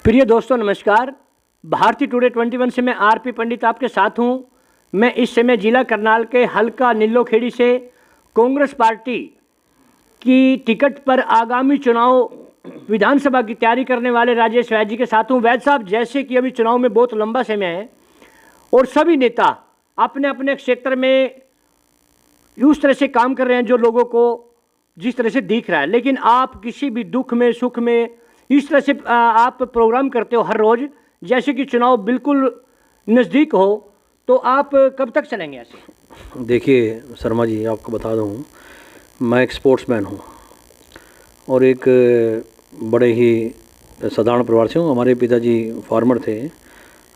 प्रिय दोस्तों नमस्कार। भारतीय टुडे 21 से मैं आरपी पंडित आपके साथ हूं। मैं इस समय जिला करनाल के हल्का नीलोखेड़ी से कांग्रेस पार्टी की टिकट पर आगामी चुनाव विधानसभा की तैयारी करने वाले राजेश वैद्य जी के साथ हूं। वैद्य साहब, जैसे कि अभी चुनाव में बहुत लंबा समय है और सभी नेता अपने अपने क्षेत्र में उस तरह से काम कर रहे हैं जो लोगों को जिस तरह से दिख रहा है, लेकिन आप किसी भी दुख में सुख में इस तरह से आप प्रोग्राम करते हो हर रोज, जैसे कि चुनाव बिल्कुल नज़दीक हो, तो आप कब तक चलेंगे ऐसे? देखिए शर्मा जी, आपको बता दूं, मैं एक स्पोर्ट्समैन हूं और एक बड़े ही साधारण परिवार से हूं। हमारे पिताजी फार्मर थे।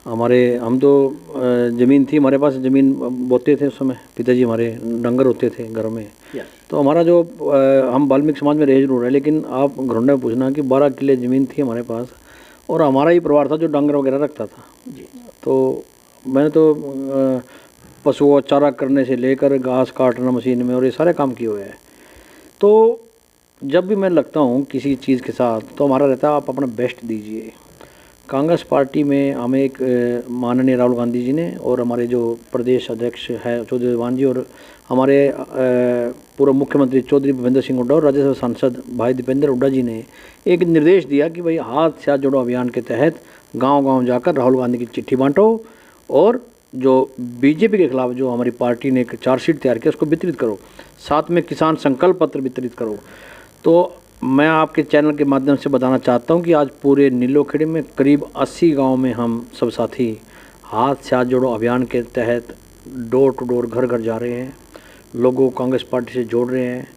हम तो ज़मीन थी हमारे पास, ज़मीन बोते थे उस समय। पिताजी हमारे डंगर होते थे घर में। तो हमारा जो हम वाल्मीकि समाज में रहे जरूर है, लेकिन आप घरौंडे में पूछना कि 12 किले ज़मीन थी हमारे पास और हमारा ही परिवार था जो डंगर वगैरह रखता था जी। तो मैंने तो पशुओं चारा करने से लेकर घास काटना मशीन में और ये सारे काम किए हुए हैं। तो जब भी मैं लगता हूँ किसी चीज़ के साथ तो हमारा रहता है आप अपना बेस्ट दीजिए। कांग्रेस पार्टी में हमें एक माननीय राहुल गांधी जी ने और हमारे जो प्रदेश अध्यक्ष है चौधरी देवान जी और हमारे पूर्व मुख्यमंत्री चौधरी भूपेंद्र सिंह हुड्डा और राज्यसभा सांसद भाई दीपेंद्र हुड्डा जी ने एक निर्देश दिया कि भाई हाथ से हाथ जोड़ो अभियान के तहत गांव-गांव जाकर राहुल गांधी की चिट्ठी बांटो और जो बीजेपी के खिलाफ जो हमारी पार्टी ने एक चार्जशीट तैयार किया उसको वितरित करो, साथ में किसान संकल्प पत्र वितरित करो। तो मैं आपके चैनल के माध्यम से बताना चाहता हूं कि आज पूरे नीलोखेड़ी में करीब 80 गांव में हम सब साथी हाथ से हाथ जोड़ो अभियान के तहत डोर टू डोर घर घर जा रहे हैं, लोगों को कांग्रेस पार्टी से जोड़ रहे हैं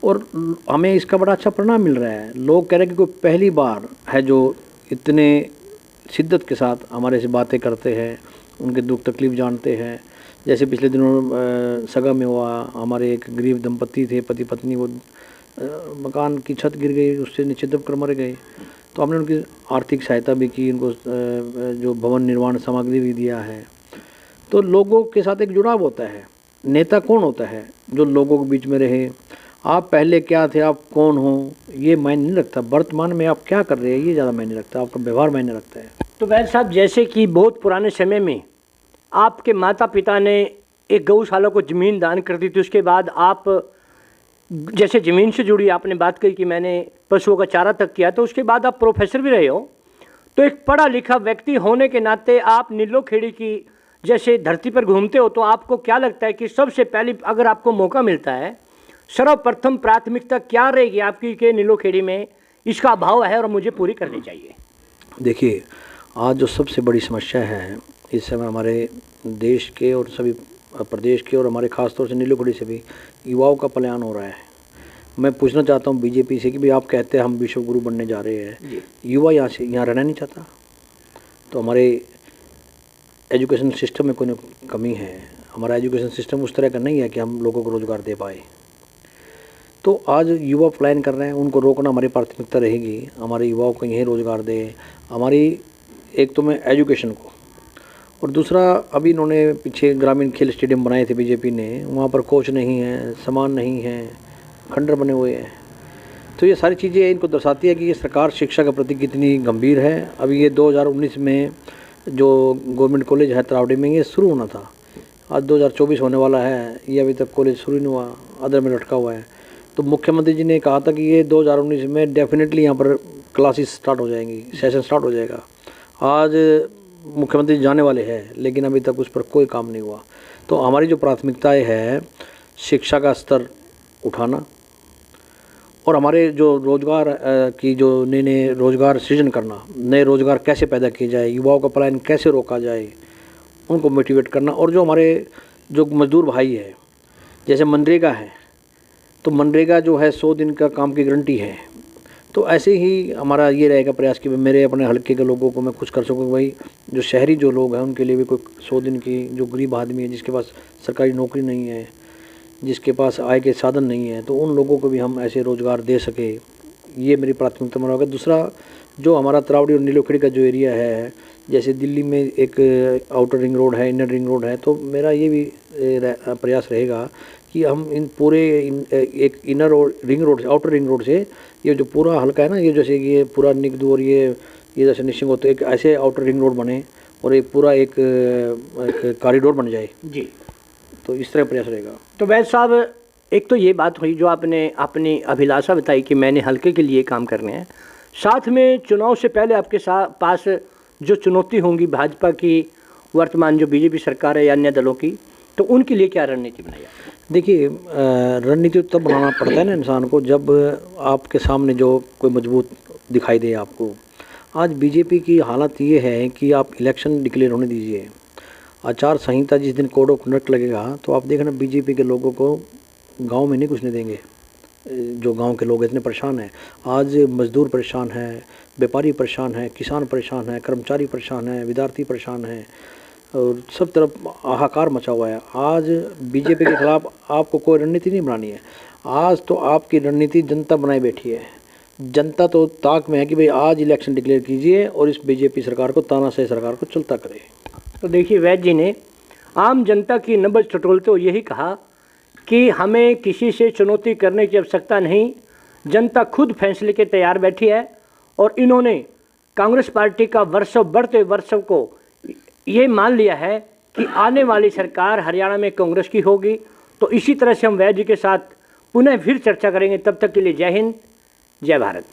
और हमें इसका बड़ा अच्छा परिणाम मिल रहा है। लोग कह रहे हैं कि कोई पहली बार है जो इतने शिद्दत के साथ हमारे से बातें करते हैं, उनके दुख तकलीफ़ जानते हैं। जैसे पिछले दिनों सगा में हुआ, हमारे एक गरीब दंपति थे पति पत्नी, वो मकान की छत गिर गई, उससे नीचे दब कर मर गए। तो हमने उनकी आर्थिक सहायता भी की, उनको जो भवन निर्माण सामग्री भी दिया है। तो लोगों के साथ एक जुड़ाव होता है। नेता कौन होता है? जो लोगों के बीच में रहे। आप पहले क्या थे, आप कौन हो, ये मायने नहीं रखता। वर्तमान में आप क्या कर रहे हैं ये ज़्यादा मायने रखता है, आपका व्यवहार मायने रखता है। तो वैद्य साहब, जैसे कि बहुत पुराने समय में आपके माता पिता ने एक गौशाला को ज़मीन दान कर दी थी, उसके बाद आप जैसे ज़मीन से जुड़ी आपने बात कही कि मैंने पशुओं का चारा तक किया, तो उसके बाद आप प्रोफेसर भी रहे हो। तो एक पढ़ा लिखा व्यक्ति होने के नाते आप नीलोखेड़ी की जैसे धरती पर घूमते हो, तो आपको क्या लगता है कि सबसे पहले अगर आपको मौका मिलता है, सर्वप्रथम प्राथमिकता क्या रहेगी आपकी कि नीलोखेड़ी में इसका अभाव है और मुझे पूरी करनी चाहिए? देखिए, आज जो सबसे बड़ी समस्या है इस समय हमारे देश के और सभी प्रदेश के और हमारे ख़ास तौर से नीलोखेड़ी से भी युवाओं का पलायन हो रहा है। मैं पूछना चाहता हूँ बीजेपी से कि भाई आप कहते हैं हम विश्व गुरु बनने जा रहे हैं, युवा यहाँ रहना नहीं चाहता। तो हमारे एजुकेशन सिस्टम में कोई कमी है। हमारा एजुकेशन सिस्टम उस तरह का नहीं है कि हम लोगों को रोज़गार दे पाए। तो आज युवा पलायन कर रहे हैं, उनको रोकना हमारी प्राथमिकता रहेगी। हमारे युवाओं को यही रोज़गार दे। हमारी एक तो मैं एजुकेशन को, और दूसरा अभी इन्होंने पीछे ग्रामीण खेल स्टेडियम बनाए थे बीजेपी ने, वहाँ पर कोच नहीं है, सामान नहीं है, खंडर बने हुए हैं। तो ये सारी चीज़ें इनको दर्शाती है कि ये सरकार शिक्षा के प्रति कितनी गंभीर है। अभी ये 2019 में जो गवर्नमेंट कॉलेज है तरावड़ी में ये शुरू होना था, आज 2024 होने वाला है, ये अभी तक कॉलेज शुरू नहीं हुआ, अदर में लटका हुआ है। तो मुख्यमंत्री जी ने कहा था कि ये 2019 में डेफिनेटली यहाँ पर क्लासेस स्टार्ट हो जाएंगी, सेशन स्टार्ट हो जाएगा। आज मुख्यमंत्री जाने वाले हैं, लेकिन अभी तक उस पर कोई काम नहीं हुआ। तो हमारी जो प्राथमिकताएं है शिक्षा का स्तर उठाना और हमारे जो रोज़गार की जो नए रोज़गार सृजन करना, नए रोज़गार कैसे पैदा किए जाए, युवाओं का पलायन कैसे रोका जाए, उनको मोटिवेट करना। और जो हमारे जो मज़दूर भाई है, जैसे मनरेगा है, तो मनरेगा जो है 100 दिन का काम की गारंटी है। तो ऐसे ही हमारा ये रहेगा प्रयास कि मेरे अपने हल्के के लोगों को मैं कुछ कर सकूँ। भाई जो शहरी जो लोग हैं उनके लिए भी कोई 100 दिन की, जो गरीब आदमी है जिसके पास सरकारी नौकरी नहीं है, जिसके पास आय के साधन नहीं है, तो उन लोगों को भी हम ऐसे रोज़गार दे सके, ये मेरी प्राथमिकता में होगा। दूसरा जो हमारा तरावड़ी और नीलोखेड़ी का जो एरिया है, जैसे दिल्ली में एक आउटर रिंग रोड है, इनर रिंग रोड है, तो मेरा ये भी प्रयास रहेगा कि हम इन पूरे एक इनर रिंग रोड से, आउटर रिंग रोड से, ये जो पूरा हल्का है ना, ये जैसे कि ये पूरा निगदू और ये इधर से निश्चिंग होते एक ऐसे आउटर रिंग रोड बने और एक पूरा एक कॉरिडोर बन जाए जी। तो इस तरह प्रयास रहेगा। तो वैद साहब, एक तो ये बात हुई जो आपने अपनी अभिलाषा बताई कि मैंने हल्के के लिए काम करने हैं, साथ में चुनाव से पहले आपके पास जो चुनौती होंगी भाजपा की, वर्तमान जो बीजेपी सरकार है या अन्य दलों की, तो उनके लिए क्या रणनीति बनाई आपने? देखिए, रणनीति तब बनाना पड़ता है ना इंसान को जब आपके सामने जो कोई मजबूत दिखाई दे आपको। आज बीजेपी की हालत ये है कि आप इलेक्शन डिक्लेयर होने दीजिए, आचार संहिता जिस दिन कोड ऑफ कंडक्ट लगेगा तो आप देखना बीजेपी के लोगों को गांव में नहीं घुसने देंगे। जो गांव के लोग इतने परेशान हैं, आज मजदूर परेशान हैं, व्यापारी परेशान हैं, किसान परेशान हैं, कर्मचारी परेशान हैं, विद्यार्थी परेशान हैं और सब तरफ हाहाकार मचा हुआ है। आज बीजेपी के खिलाफ आपको कोई रणनीति नहीं बनानी है, आज तो आपकी रणनीति जनता बनाई बैठी है। जनता तो ताक में है कि भाई आज इलेक्शन डिक्लेयर कीजिए और इस बीजेपी सरकार को, तानाशाही सरकार को चलता करे। तो देखिए, वैद्य जी ने आम जनता की नब्ज टटोलते हुए यही कहा कि हमें किसी से चुनौती करने की आवश्यकता नहीं, जनता खुद फैसले के तैयार बैठी है। और इन्होंने कांग्रेस पार्टी का वर्षों बढ़ते वर्षों को ये मान लिया है कि आने वाली सरकार हरियाणा में कांग्रेस की होगी। तो इसी तरह से हम वैद्य जी के साथ पुनः फिर चर्चा करेंगे। तब तक के लिए जय हिंद, जय भारत।